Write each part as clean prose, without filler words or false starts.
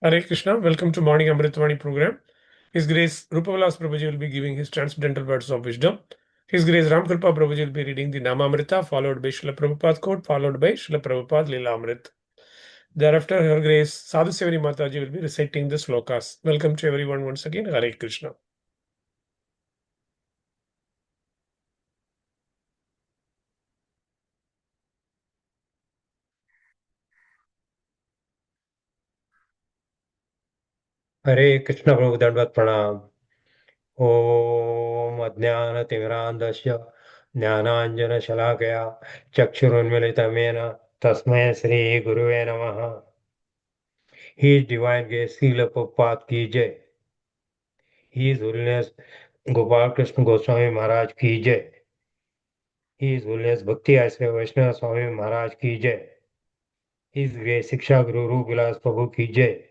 Hare Krishna, welcome to Morning Amrut Vani program. His Grace Rupavilas Prabhuji will be giving his transcendental words of wisdom. His Grace Ramkripa Prabhuji will be reading the Namamrita, followed by Srila Prabhupada quote, followed by Srila Prabhupada Leela Amrit. Thereafter, Her Grace Sadhu Sevani Mataji will be reciting the slokas. Welcome to everyone once again. Hare Krishna. हरे कृष्ण प्रभु दंडवत प्रणाम। ओम अज्ञानतिमिरान्धस्य ज्ञानाञ्जनशलाकया चक्षुरुन्मिलितमेन तस्मै श्री गुरुवे नमः। His Divine Grace Srila Prabhupada की जय। His Holiness Gopal Krishna Goswami महाराज की जय। His Holiness भक्ति आश्रय वैष्णव स्वामी महाराज की जय। His Grace शिक्षा गुरु रूप विलास प्रभु की जय।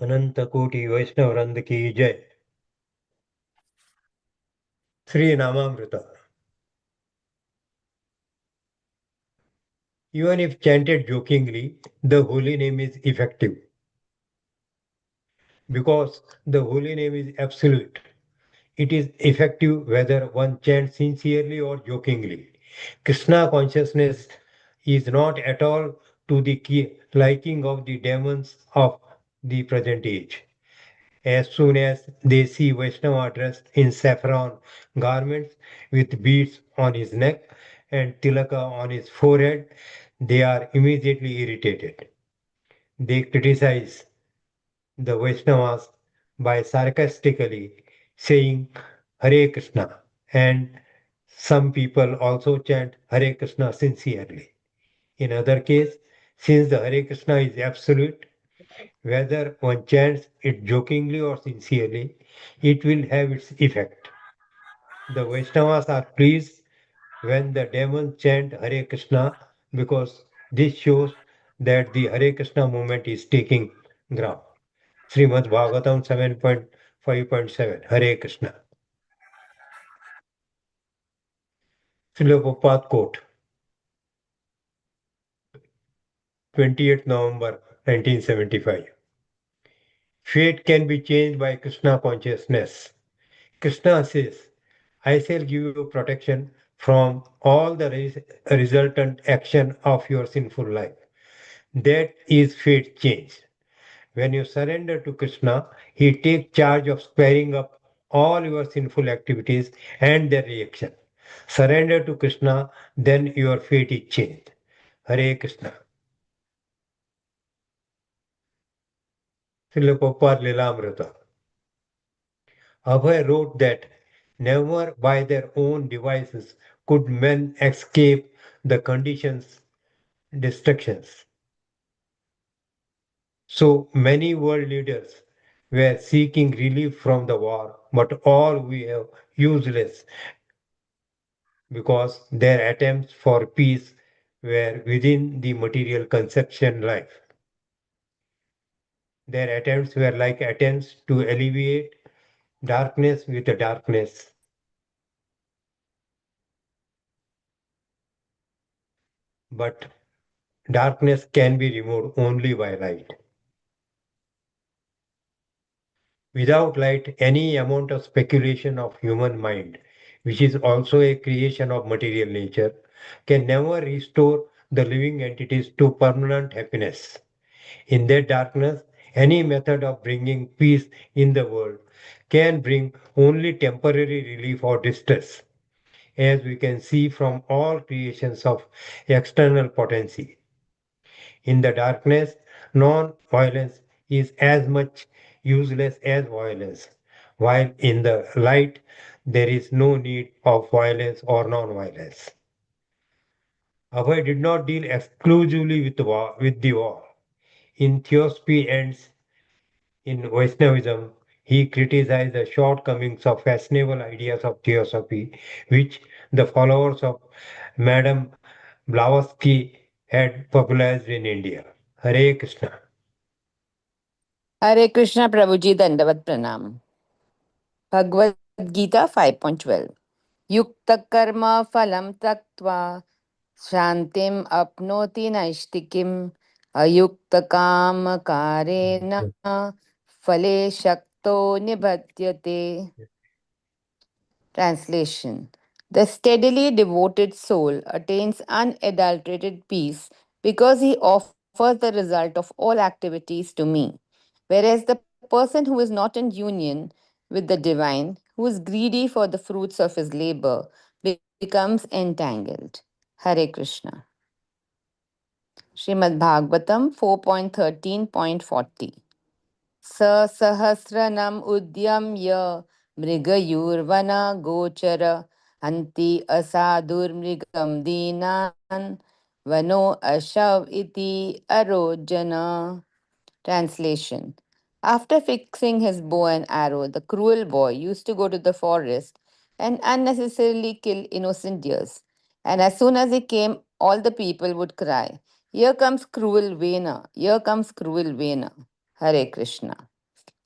अनंत कोटि वैष्णव वृंद की जय। Shri नामामृत। Even if chanted jokingly, the holy name is effective because the holy name is absolute. It is effective whether one chants sincerely or jokingly. Krishna consciousness is not at all to the liking of the demons of the present age. As soon as they see Vaishnava dressed in saffron garments with beads on his neck and tilaka on his forehead, they are immediately irritated. They criticize the Vaishnavas by sarcastically saying Hare Krishna, and some people also chant Hare Krishna sincerely. In other case, since the Hare Krishna is absolute, whether one chants it jokingly or sincerely, it will have its effect. The Vaishnavas are pleased when the demons chant Hare Krishna because this shows that the Hare Krishna movement is taking ground. Srimad Bhagavatam 7.5.7 Hare Krishna. Srila Prabhupada quote 28th November 1975. Fate can be changed by Krishna consciousness. Krishna says, I shall give you protection from all the resultant action of your sinful life. That is fate change. When you surrender to Krishna, He takes charge of squaring up all your sinful activities and their reaction. Surrender to Krishna, then your fate is changed. Hare Krishna. Srila Prabhupada Lilamrita. Abhay wrote that never by their own devices could men escape the conditions, destructions. So many world leaders were seeking relief from the war, but all were useless because their attempts for peace were within the material conception life. Their attempts were like attempts to alleviate darkness with the darkness. But darkness can be removed only by light. Without light, any amount of speculation of human mind, which is also a creation of material nature, can never restore the living entities to permanent happiness. In that darkness, any method of bringing peace in the world can bring only temporary relief or distress, as we can see from all creations of external potency. In the darkness, non violence is as much useless as violence, while in the light, there is no need of violence or non violence. Abhay did not deal exclusively with the war. In Theosophy and in Vaishnavism, he criticized the shortcomings of fashionable ideas of Theosophy, which the followers of Madame Blavatsky had popularized in India. Hare Krishna. हरे कृष्ण प्रभु जी दंडवत प्रणाम। भगवद गीता 5.12 युक्त कर्म फलम त्यक्त्वा शांतिम अपनोति नैष्टिकीम अयुक्तकामकारेण फले शक्तो निबध्यते. Translation: The steadily devoted soul attains unadulterated peace because he offers the result of all activities to me, whereas the person who is not in union with the divine, who is greedy for the fruits of his labor, becomes entangled. Hare Krishna. Srimad Bhagavatam 4.13.40. Sahasranam udyamya mrigayurvana gochara anti asadur mrigam dinan vano ashav iti arojana. Translation: After fixing his bow and arrow, the cruel boy used to go to the forest and unnecessarily kill innocent deers. And as soon as he came, all the people would cry, "Here comes cruel Vena! Here comes cruel Vena!" Hare Krishna.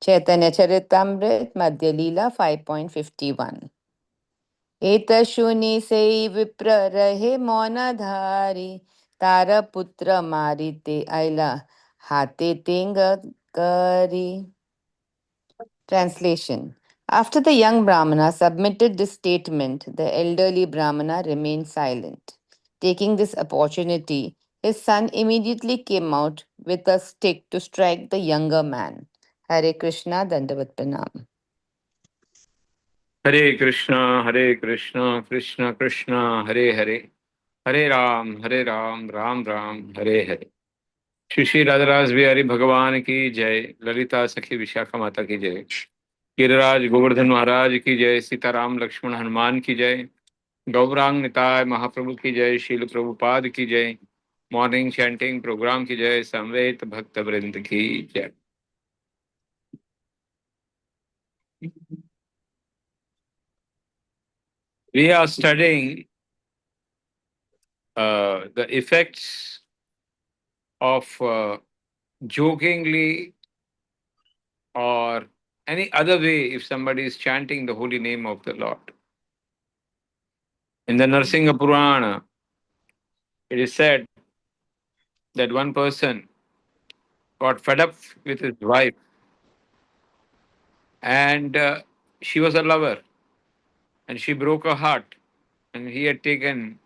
Chaitanya Charitamrit Madhya Leela 5.51. एतशुनि से विप्र रहे मौनधारी तारा पुत्र मारी ते आइला हाते Teng करी. Translation: After the young Brahmana submitted this statement, the elderly Brahmana remained silent. Taking this opportunity, his son immediately came out with a stick to strike the younger man. Hare Krishna, Dandavat Pranam. Hare Krishna, Krishna Krishna, Hare Hare, Hare Ram, Ram Ram, Hare Hare. Shri Shri राधराज Bihari भगवान की जय, ललिता सखी विशाखा माता की जय, गिरिराज गोवर्धन महाराज की जय, सीताराम लक्ष्मण हनुमान की जय, गौरांग निताय महाप्रभु की जय, शील प्रभुपाद की जय, मॉर्निंग चैंटिंग प्रोग्राम की जय, समवेत भक्त वृंद की जय. We are studying the effects of jokingly or any other way if somebody is chanting the holy name of the Lord. In the Narsingha Purana, it is said that one person got fed up with his wife and she was a lover and she broke her heart and he had taken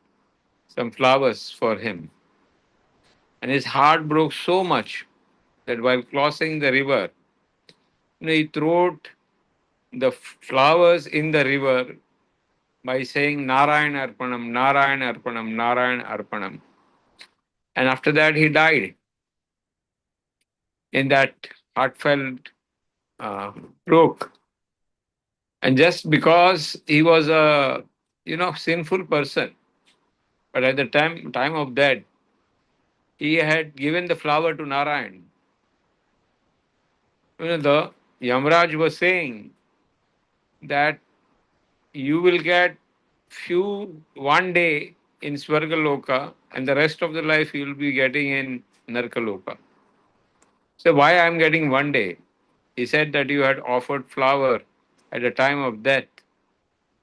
some flowers for him. And his heart broke so much that while crossing the river, he threw the flowers in the river by saying Narayana Arpanam, Narayana Arpanam, Narayana Arpanam. And after that, he died in that heartfelt stroke. And just because he was a sinful person, but at the time of death, he had given the flower to Narayan. The Yamraj was saying that you will get few one day in Swargaloka and the rest of the life you will be getting in Narkaloka. So why I am getting one day? He said that you had offered flower at the time of death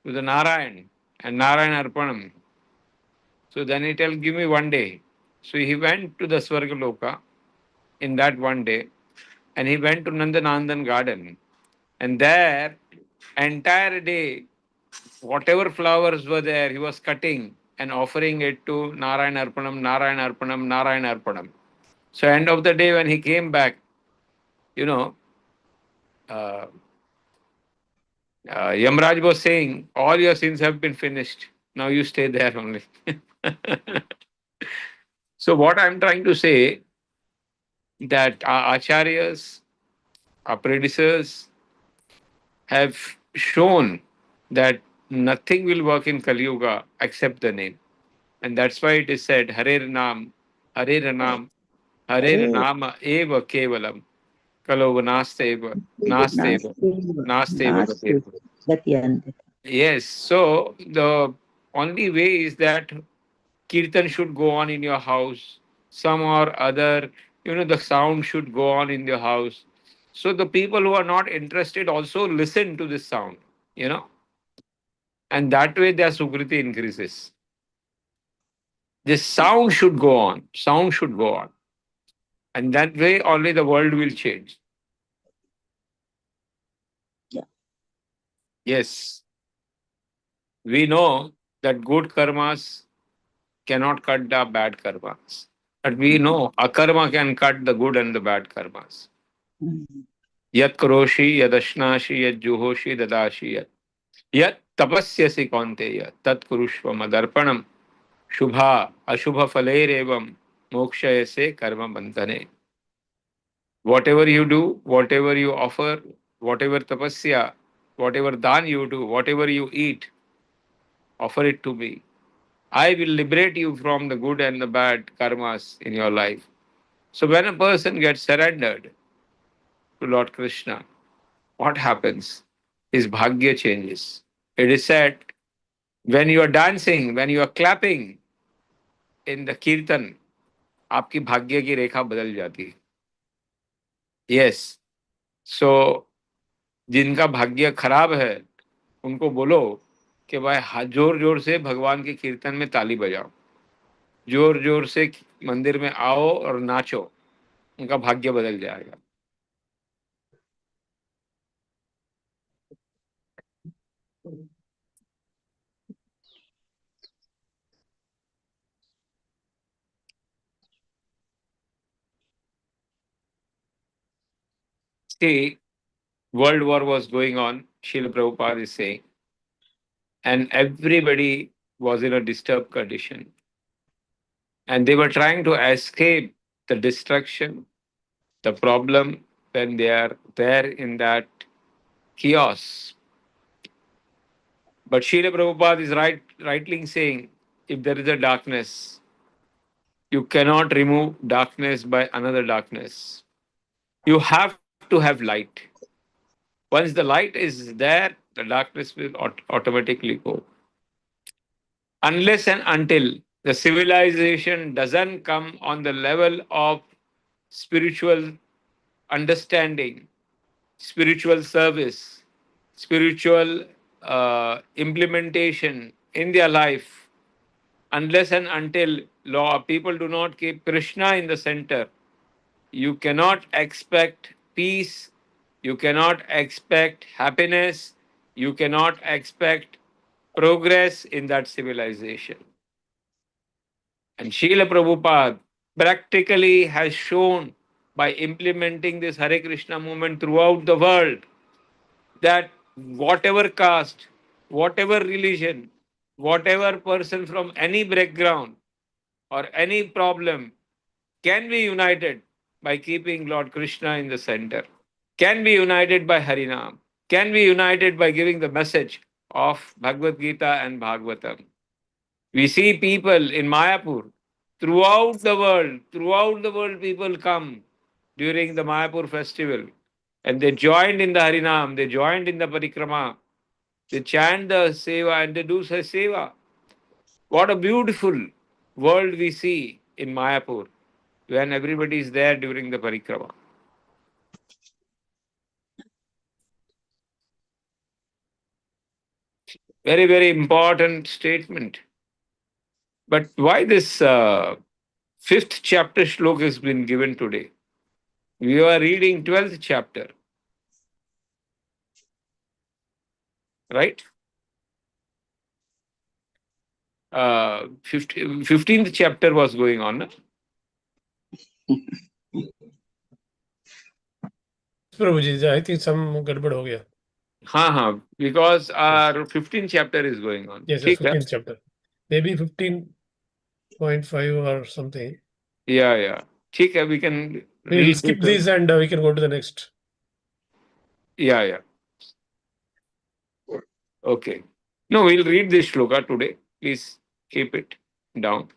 to the Narayan and Narayan Arpanam. So then he tell, give me one day. So he went to the Swargaloka in that one day and he went to Nandanandan garden. And there, entire day, whatever flowers were there, he was cutting and offering it to Narayan Arpanam, Narayan Arpanam, Narayan Arpanam. So end of the day when he came back, you know, uh, Yamraj was saying, all your sins have been finished. Now you stay there only. So what I'm trying to say that our acharyas, our predecessors have shown that nothing will work in Kali Yuga except the name. And that's why it is said, Hare Nam, Hare Ranam, Hare Nama Eva Kevalam, Kalo Nasteva, Nasteva, Nasteva Gateva. Gatyante. Yes, so the only way is that kirtan should go on in your house, some or other, the sound should go on in your house. So the people who are not interested also listen to this sound, and that way their sukriti increases. This sound should go on, sound should go on. And that way only the world will change. Yeah. Yes, we know that good karmas cannot cut the bad karmas. But we know akarma can cut the good and the bad karmas. Mhm. Yat karoshi, yad ashnashi, yad juhoshi, dadashi, yat tapasyasi kaunteya, tat kurushva madarpanam, shubha, ashubha falerevam, mokshayase karma bandhane. Whatever you do, whatever you offer, whatever tapasya, whatever dan you do, whatever you eat, offer it to me. I will liberate you from the good and the bad karmas in your life. So when a person gets surrendered to Lord Krishna, what happens? His bhagya changes. It is said when you are dancing, when you are clapping in the kirtan, आपकी भाग्य की रेखा बदल जाती है. Yes. So जिनका भाग्य खराब है उनको बोलो कि भाई जोर जोर से भगवान के कीर्तन में ताली बजाओ, जोर जोर से मंदिर में आओ और नाचो, उनका भाग्य बदल जाएगा. See, World War was going on, Srila Prabhupada is saying, and everybody was in a disturbed condition. And they were trying to escape the destruction, the problem when they are there in that chaos. But Srila Prabhupada is rightly saying, if there is a darkness, you cannot remove darkness by another darkness. You have to have light. Once the light is there, the darkness will automatically go. Unless and until the civilization doesn't come on the level of spiritual understanding, spiritual service, spiritual implementation in their life, unless and until people do not keep Krishna in the center, you cannot expect peace, you cannot expect happiness, you cannot expect progress in that civilization. And Srila Prabhupada practically has shown by implementing this Hare Krishna movement throughout the world that whatever caste, whatever religion, whatever person from any background or any problem can be united by keeping Lord Krishna in the center, can be united by Harinam, can be united by giving the message of Bhagavad Gita and Bhagavatam. We see people in Mayapur throughout the world, people come during the Mayapur festival and they joined in the Harinam, they joined in the Parikrama, they chant the Seva and they do Seva. What a beautiful world we see in Mayapur when everybody is there during the Parikrama. Very, very important statement. But why this fifth chapter shlok has been given today? We are reading 12th chapter, right? 15th chapter was going on. Na? Prabhuji, I think some gadbad ho gaya. हाँ, because our 15th chapter is going on. Yes, ठीक है? 15th chapter. Maybe 15.5 or something. Yeah. ठीक है, we can We'll read skip it. this and we can go to the next. Yeah. Okay. No, we'll read this shloka today. Please keep it down.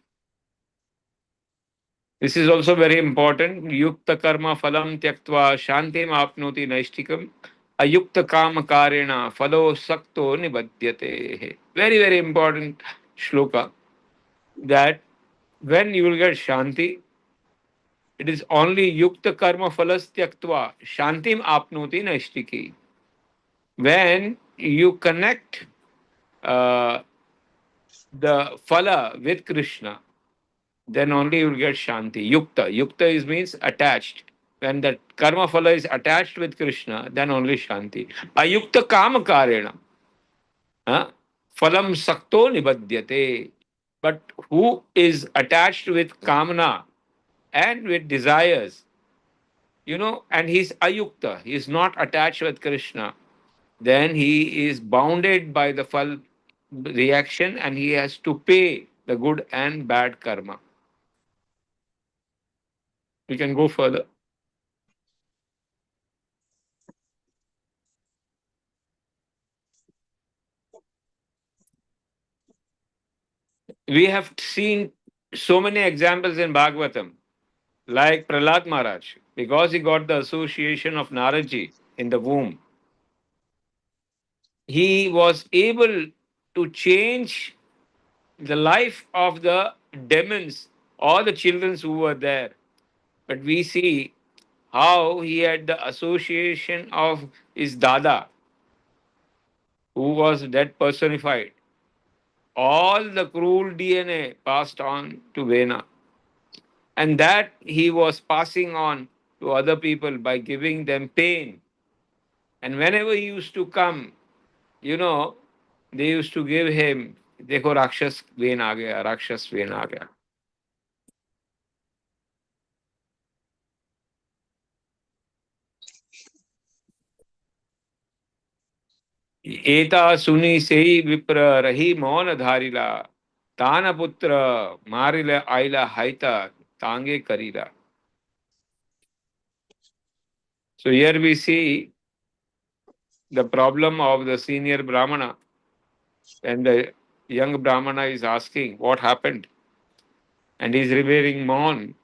This is also very important. Yukta karma phalam tyaktva shantim apnoti naishtikam ayukta kama karena phalo sakto nibadyate. Very, very important shloka that when you will get shanti, it is only yukta karma phalas tyaktva shantim apnoti naishtiki. When you connect the phala with Krishna, then only you will get Shanti. Yukta. Yukta is means attached. When the karma phala is attached with Krishna, then only Shanti. Ayukta kama karena. Phalam sakto nibadyate. But who is attached with kamana and with desires, and he's ayukta, he is not attached with Krishna, then he is bounded by the phal reaction and he has to pay the good and bad karma. We can go further. We have seen so many examples in Bhagavatam, like Prahlad Maharaj, because he got the association of Naraji in the womb, he was able to change the life of the demons or the children who were there. But we see how he had the association of his Dada, who was dead personified. All the cruel DNA passed on to Vena. And that he was passing on to other people by giving them pain. And whenever he used to come, you know, they used to give him, देखो राक्षस when आ गया, राक्षस when आ गया. एता सुनी से ही विप्र रही मौन धारिला, तान पुत्र मारिल आइला हाइता तांगे Karila. So here we see the problem of the senior Brahmana, and the young Brahmana is asking what happened, and he is revering mourn.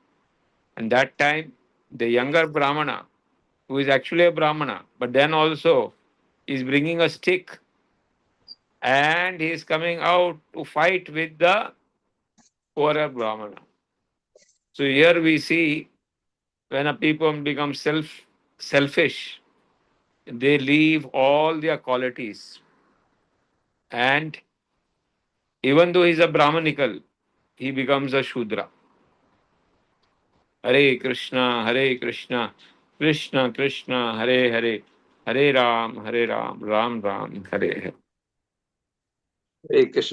And that time, the younger Brahmana, who is actually a Brahmana, but then also is bringing a stick, and he is coming out to fight with the poorer Brahmana. So here we see when a people become selfish, they leave all their qualities, and even though he's a Brahmanical, he becomes a Shudra. Hare Krishna, Hare Krishna, Krishna Krishna, Hare Hare, Hare Ram, Ram Ram, Hare Hare. Hare Krishna